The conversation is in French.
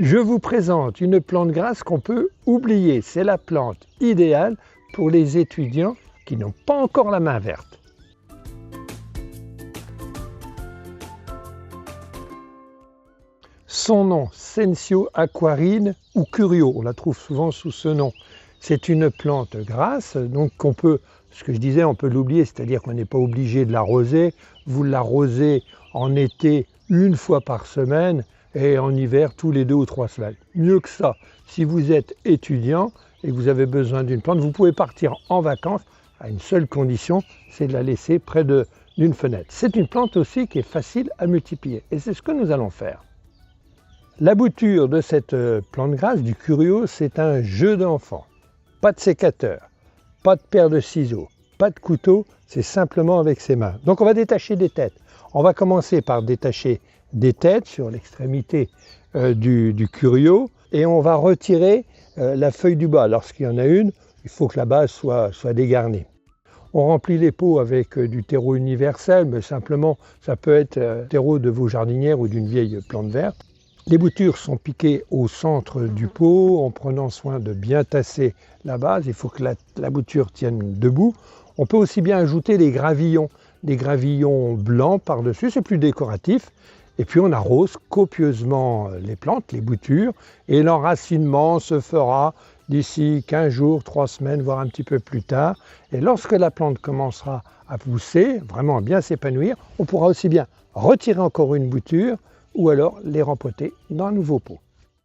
Je vous présente une plante grasse qu'on peut oublier. C'est la plante idéale pour les étudiants qui n'ont pas encore la main verte. Son nom, Sensio aquarine ou curio, on la trouve souvent sous ce nom. C'est une plante grasse, donc on peut l'oublier, c'est-à-dire qu'on n'est pas obligé de l'arroser. Vous l'arrosez en été une fois par semaine et en hiver tous les 2 ou 3 semaines. Mieux que ça, si vous êtes étudiant et que vous avez besoin d'une plante, vous pouvez partir en vacances à une seule condition, c'est de la laisser près d'une fenêtre. C'est une plante aussi qui est facile à multiplier et c'est ce que nous allons faire. La bouture de cette plante grasse, du curio, c'est un jeu d'enfant. Pas de sécateur, pas de paire de ciseaux, pas de couteau, c'est simplement avec ses mains. Donc on va détacher des têtes. On va commencer par détacher des têtes sur l'extrémité du curio et on va retirer la feuille du bas. Lorsqu'il y en a une, il faut que la base soit dégarnie. On remplit les pots avec du terreau universel, mais simplement ça peut être terreau de vos jardinières ou d'une vieille plante verte. Les boutures sont piquées au centre du pot en prenant soin de bien tasser la base. Il faut que la bouture tienne debout. On peut aussi bien ajouter des gravillons blancs par-dessus, c'est plus décoratif. Et puis on arrose copieusement les plantes, les boutures, et l'enracinement se fera d'ici 15 jours, 3 semaines, voire un petit peu plus tard. Et lorsque la plante commencera à pousser, vraiment à bien s'épanouir, on pourra aussi bien retirer encore une bouture ou alors les rempoter dans un nouveau pot.